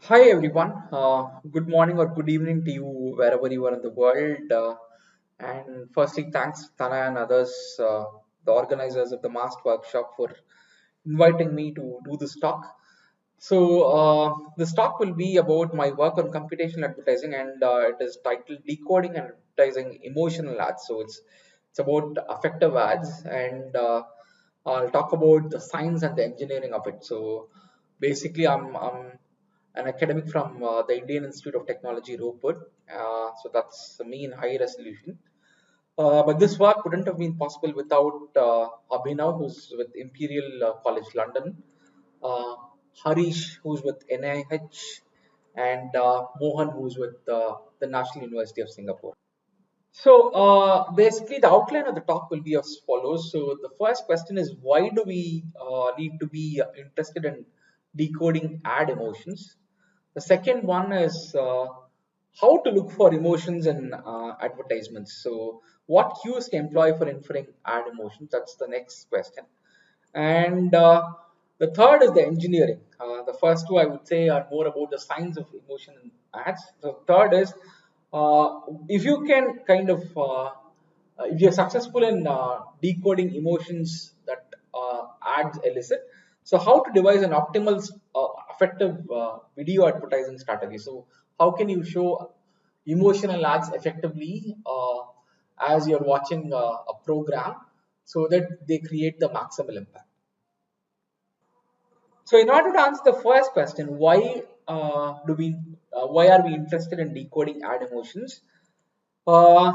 Hi everyone. Good morning or good evening to you wherever you are in the world. And firstly, thanks Tana and others, the organizers of the MAST workshop, for inviting me to do this talk. This talk will be about my work on computational advertising, and it is titled "Decoding and Advertising Emotional Ads." So it's about effective ads, and I'll talk about the science and the engineering of it. So basically, I'm an academic from the Indian Institute of Technology, Ropur. So that's me in high resolution. But this work wouldn't have been possible without Abhinav, who's with Imperial College London, uh, Harish, who's with NIH, and Mohan, who's with the National University of Singapore. Basically, the outline of the talk will be as follows. So the first question is, why do we need to be interested in decoding ad emotions? The second one is how to look for emotions in advertisements. So what cues to employ for inferring ad emotions? That's the next question. And the third is the engineering. The first two I would say are more about the science of emotion in ads. The third is if you can kind of if you're successful in decoding emotions that ads elicit, so how to devise an optimal effective video advertising strategy. So how can you show emotional ads effectively as you're watching a program so that they create the maximal impact. So in order to answer the first question, why are we interested in decoding ad emotions? Uh,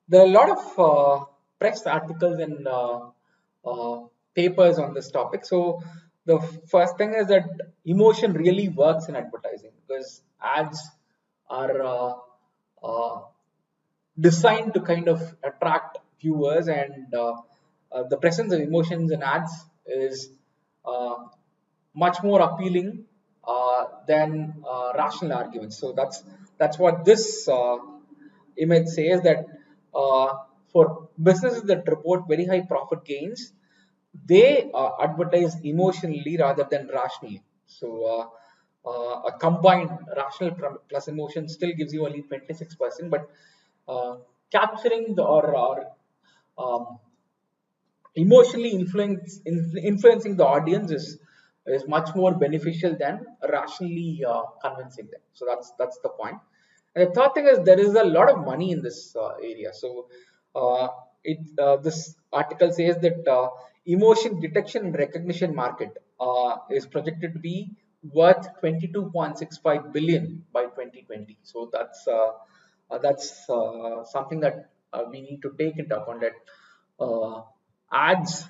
there are a lot of press articles and papers on this topic. So the first thing is that emotion really works in advertising because ads are designed to kind of attract viewers, and the presence of emotions in ads is uh, much more appealing than rational arguments. So that's what this image says, that uh, for businesses that report very high profit gains, they advertise emotionally rather than rationally. A combined rational plus emotion still gives you only 26%, but capturing or um, emotionally influencing the audience is much more beneficial than rationally convincing them. So that's the point. And the third thing is there is a lot of money in this area. So uh, this article says that emotion detection and recognition market is projected to be worth 22.65 billion by 2020. So that's something that we need to take into account, that ads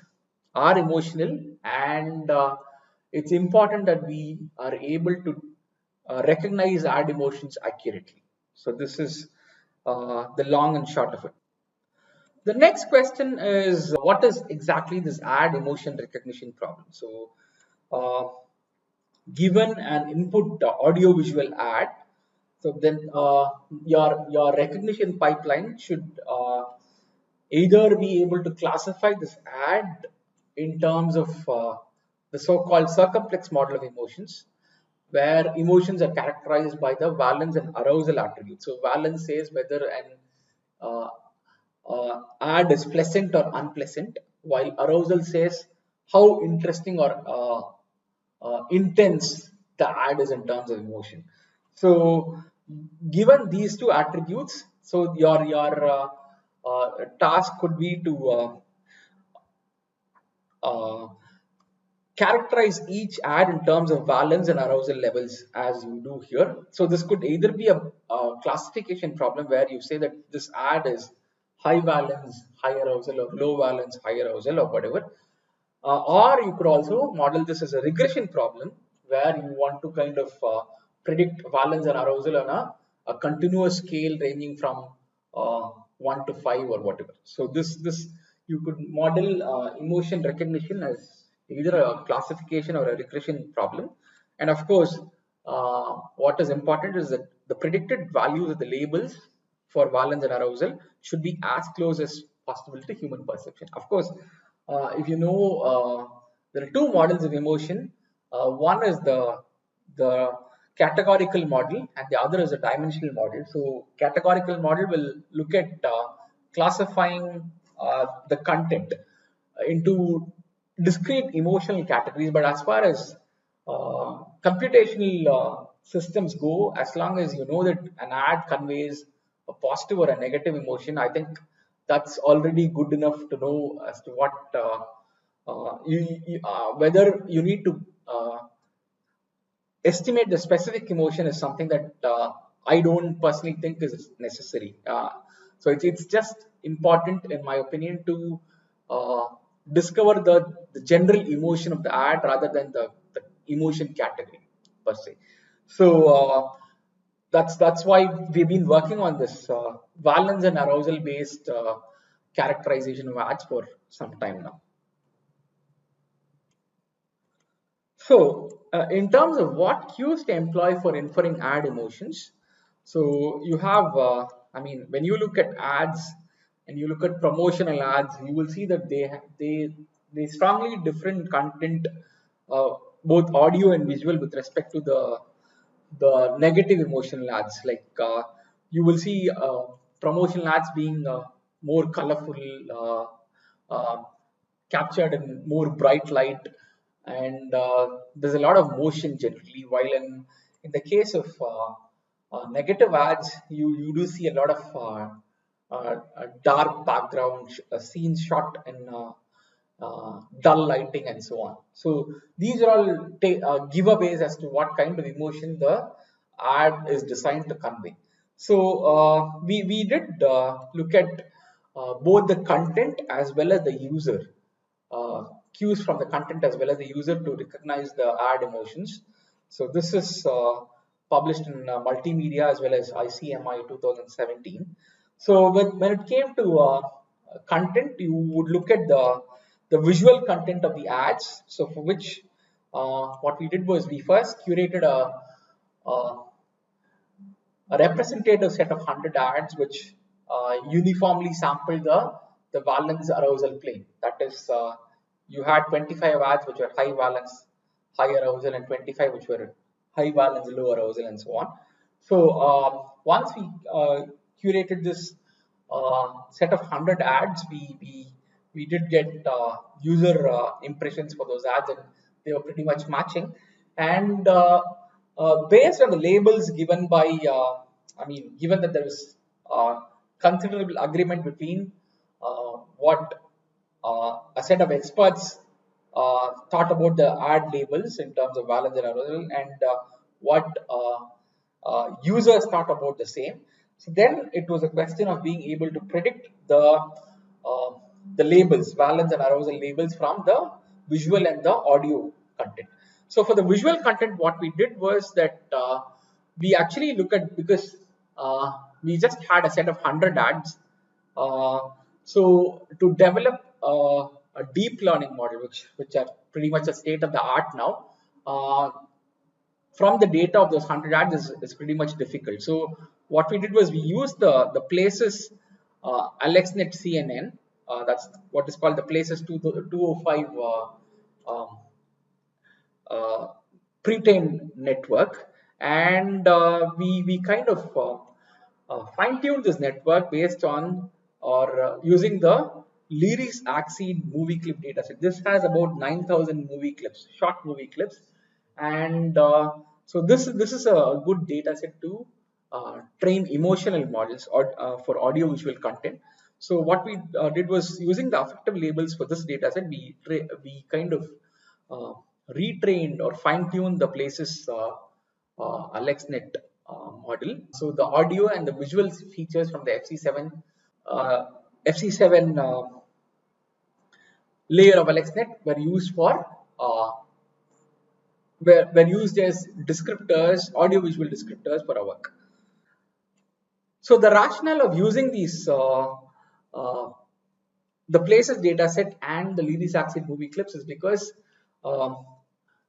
are emotional, and it's important that we are able to recognize ad emotions accurately. So this is the long and short of it. The next question is, what is exactly this ad emotion recognition problem? So uh, given an input audio visual ad, so then your recognition pipeline should either be able to classify this ad in terms of the so-called circumplex model of emotions, where emotions are characterized by the valence and arousal attributes. So valence says whether an uh, ad is pleasant or unpleasant, while arousal says how interesting or intense the ad is in terms of emotion. So, given these two attributes, so your task could be to uh, characterize each ad in terms of valence and arousal levels as you do here. So this could either be a classification problem where you say that this ad is high valence, high arousal, or low valence, high arousal, or whatever. Or you could also model this as a regression problem where you want to kind of predict valence and arousal on a continuous scale ranging from 1 to 5 or whatever. So this you could model emotion recognition as either a classification or a regression problem. And of course, what is important is that the predicted values of the labels for valence and arousal should be as close as possible to human perception. Of course, if you know, there are two models of emotion. One is the categorical model and the other is a dimensional model. So categorical model will look at classifying the content into discrete emotional categories. But as far as computational systems go, as long as you know that an ad conveys a positive or a negative emotion, I think that's already good enough to know as to what whether you need to estimate the specific emotion is something that I don't personally think is necessary. So it's just important, in my opinion, to uh, discover the general emotion of the ad rather than the emotion category per se. So that's why we've been working on this valence and arousal based characterization of ads for some time now. So, in terms of what cues to employ for inferring ad emotions, so you have, I mean, when you look at ads and you look at promotional ads, you will see that they strongly different content, uh, both audio and visual, with respect to the negative emotional ads. Like you will see promotional ads being more colorful, captured in more bright light, and there's a lot of motion generally. While in the case of negative ads, you do see a lot of dark background scenes shot in dull lighting and so on. So these are all giveaways as to what kind of emotion the ad is designed to convey. So we did look at both the content as well as the user, cues from the content as well as the user to recognize the ad emotions. So this is published in multimedia as well as ICMI 2017. So when it came to content, you would look at the visual content of the ads. So for which what we did was we first curated a a representative set of 100 ads which uniformly sample the valence arousal plane. That is, you had 25 ads which were high valence, high arousal, and 25 which were high valence, low arousal, and so on. So once we curated this set of 100 ads, we did get user impressions for those ads, and they were pretty much matching. And based on the labels given by, I mean, given that there is considerable agreement between what a set of experts thought about the ad labels in terms of valence and arousal, and what users thought about the same. So then it was a question of being able to predict uh, the labels, valence and arousal labels, from the visual and the audio content. So for the visual content, what we did was that we actually look at, because we just had a set of 100 ads. So to develop a deep learning model, which are pretty much a state of the art now, from the data of those 100 ads is pretty much difficult. So what we did was we used the places AlexNet CNN. That's what is called the places 205 um, pre-trained network, and we kind of fine-tuned this network based on, or using the Leary's Axie movie clip dataset. This has about 9,000 movie clips, short movie clips, and so this is a good data set to train emotional models, or for audio visual content. So what we did was, using the affective labels for this data set, we kind of uh, retrained or fine-tuned the places AlexNet model. So the audio and the visual features from the uh, FC7 layer of AlexNet were used for were used as descriptors, audio-visual descriptors for our work. So the rationale of using these uh, the places dataset and the Leary's Axie movie clips is because um,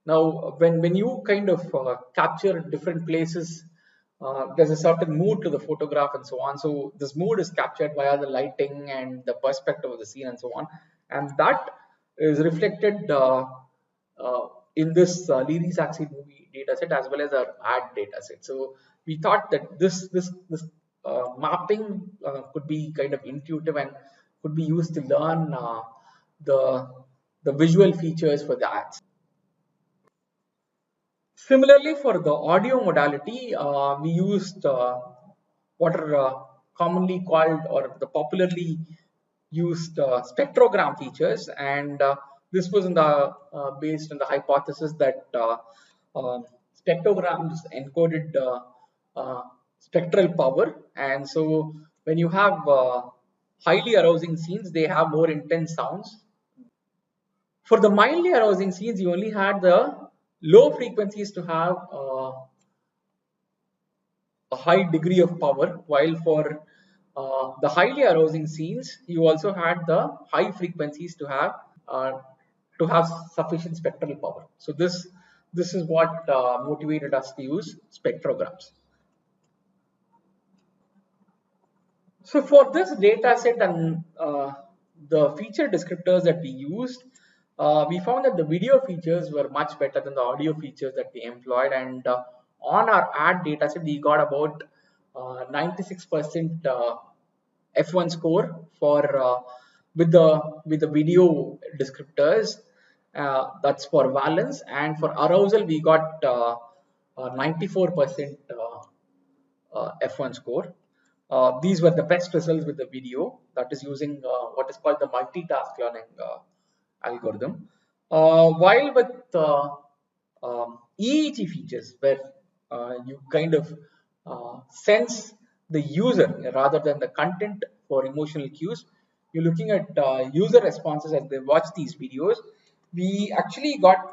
now when you kind of capture different places, there's a certain mood to the photograph and so on. So this mood is captured via the lighting and the perspective of the scene and so on, and that is reflected in this Leary's Axie movie data set as well as our ad data set. So we thought that this mapping could be kind of intuitive and could be used to learn the the visual features for the ads. Similarly, for the audio modality, we used what are commonly called or the popularly used spectrogram features, and this was in the based on the hypothesis that spectrograms encoded spectral power, and so when you have highly arousing scenes, they have more intense sounds. For the mildly arousing scenes, you only had the low frequencies to have a high degree of power, while for the highly arousing scenes, you also had the high frequencies uh, to have sufficient spectral power. So this is what motivated us to use spectrograms. So for this data set and the feature descriptors that we used, we found that the video features were much better than the audio features that we employed. And on our ad data set, we got about 96% F1 score for with the video descriptors. That's for valence, and for arousal, we got 94% F1 score. These were the best results with the video, that is using what is called the multitask learning algorithm. While with EEG features, where you kind of sense the user rather than the content for emotional cues, you're looking at user responses as they watch these videos. We actually got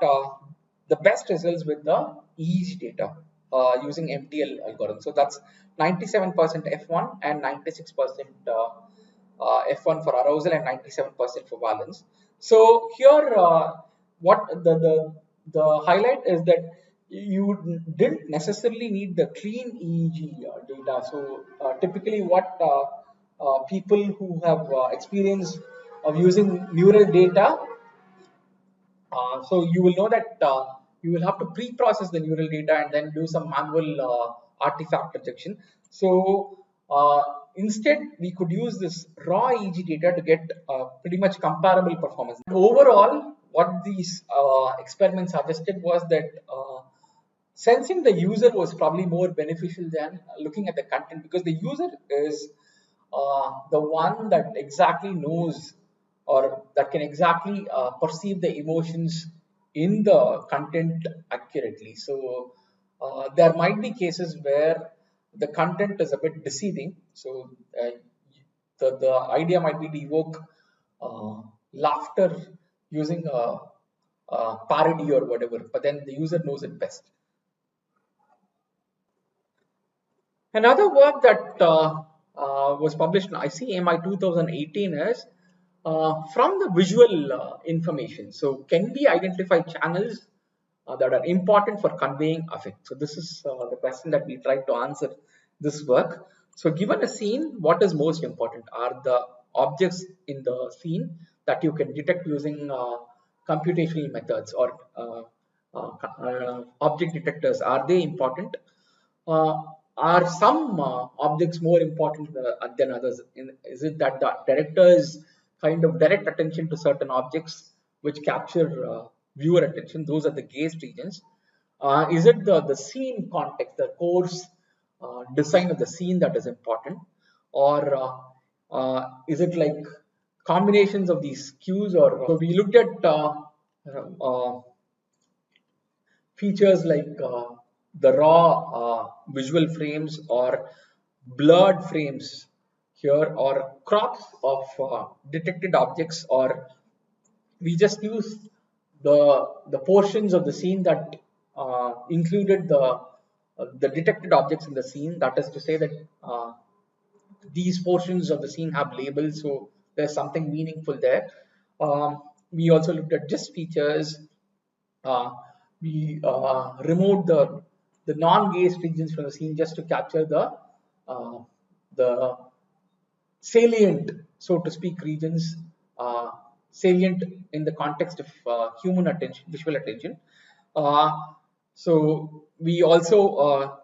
the best results with the EEG data using MTL algorithm. So that's 97% F1 and 96% F1 for arousal and 97% for valence. So here, what the highlight is that you didn't necessarily need the clean EEG data. So typically, what people who have experience of using neural data, so you will know that you will have to pre-process the neural data and then do some manual artifact rejection. So instead, we could use this raw EEG data to get pretty much comparable performance. Overall, what these experiments suggested was that sensing the user was probably more beneficial than looking at the content, because the user is the one that exactly knows or that can exactly perceive the emotions in the content accurately. So there might be cases where the content is a bit deceiving. So the idea might be to evoke laughter using a parody or whatever, but then the user knows it best. Another work that was published in ICMI 2018 is from the visual information. So, can we identify channels that are important for conveying affect? So, this is the question that we tried to answer this work. So, given a scene, what is most important? Are the objects in the scene that you can detect using computational methods or object detectors, are they important? uh, are some objects more important than others? Is it that the directors kind of direct attention to certain objects which capture viewer attention? Those are the gaze regions. Is it the scene context, the course design of the scene that is important? Or is it like combinations of these cues? Or so we looked at uh, features like the raw visual frames or blurred frames here, or crops of detected objects, or we just use the portions of the scene that included the detected objects in the scene. That is to say that these portions of the scene have labels, so there's something meaningful there. We also looked at just features. uh, we removed the non-gaze regions from the scene just to capture uh, the salient, so to speak, regions, salient in the context of human attention, visual attention. Uh, So we also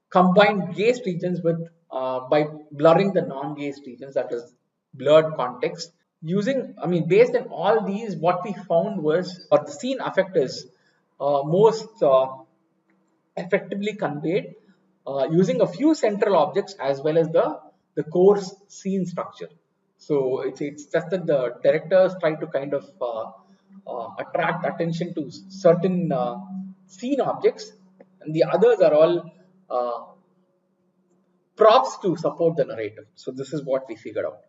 combine gaze regions with by blurring the non-gaze regions, that is blurred context. Using, I mean, based on all these, what we found was, or the scene effect is most effectively conveyed using a few central objects as well as the core scene structure. So it's just that the directors try to kind of attract attention to certain scene objects, and the others are all props to support the narrative. So this is what we figured out.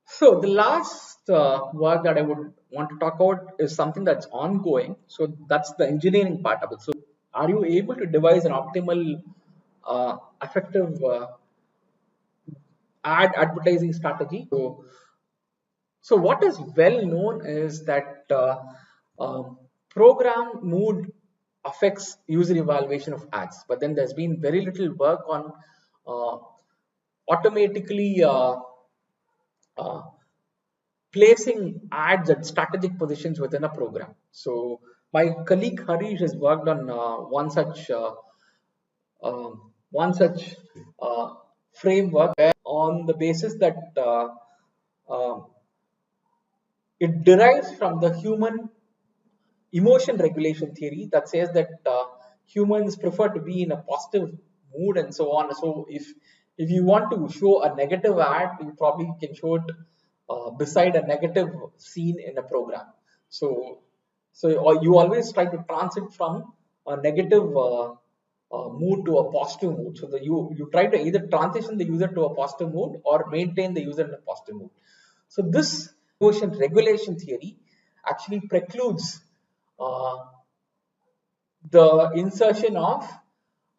So the last work that I would want to talk about is something that's ongoing. So that's the engineering part of it. So are you able to devise an optimal, effective ad advertising strategy? So what is well known is that program mood affects user evaluation of ads, but then there's been very little work on uh, automatically uh, placing ads at strategic positions within a program. So my colleague Harish has worked on one such uh, framework where, on the basis that uh, it derives from the human emotion regulation theory that says that humans prefer to be in a positive mood and so on. So if you want to show a negative ad, you probably can show it beside a negative scene in a program. So or you always try to transit from a negative mood to a positive mood. So you try to either transition the user to a positive mood or maintain the user in a positive mood. So this emotion regulation theory actually precludes uh, the insertion of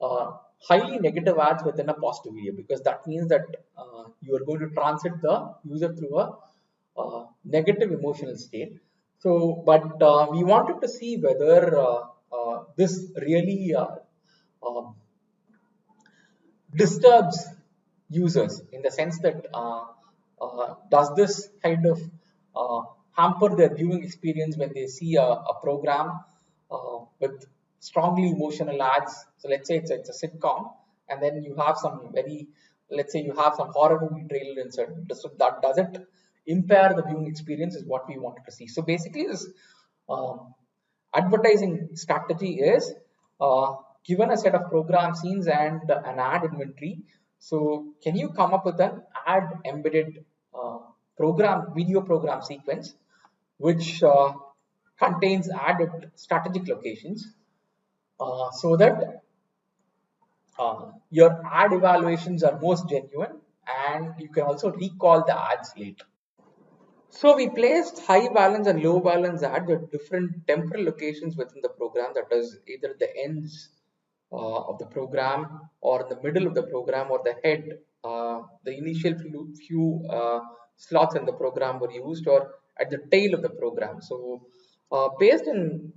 uh, highly negative ads within a positive video, because that means that you are going to transit the user through a negative emotional state. So, but we wanted to see whether this really um, disturbs users, in the sense that does this kind of uh, hamper their viewing experience when they see a program with strongly emotional ads. So let's say it's a sitcom, and then you have some very, let's say you have some horror movie trailer insert. So that does it impair the viewing experience is what we wanted to see. So basically this um, advertising strategy is given a set of program scenes and an ad inventory. So can you come up with an ad embedded video program sequence which contains ad at strategic locations, so that your ad evaluations are most genuine and you can also recall the ads later. So we placed high balance and low balance ads at different temporal locations within the program, that is either the ends of the program or in the middle of the program or the head. The initial few slots in the program were used, or at the tail of the program. So based on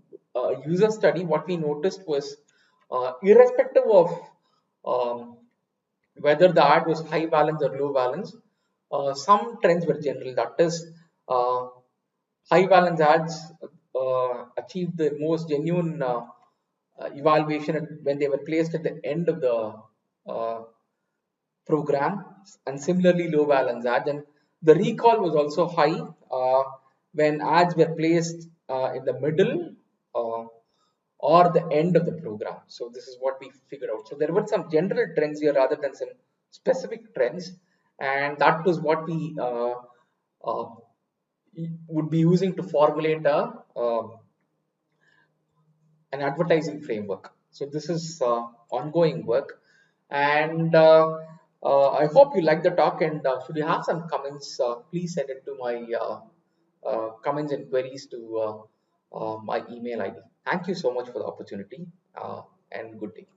user study, what we noticed was irrespective of um, whether the ad was high balance or low balance, some trends were general. That is, uh, high balance ads achieved the most genuine evaluation when they were placed at the end of the uh, program, and similarly low balance ads. And the recall was also high when ads were placed in the middle uh, or the end of the program. So this is what we figured out. So there were some general trends here rather than some specific trends, and that was what we uh, would be using to formulate an advertising framework. So this is ongoing work, and I hope you like the talk. And should you have some comments, please send it to my comments and queries to my email ID. Thank you so much for the opportunity, and good day.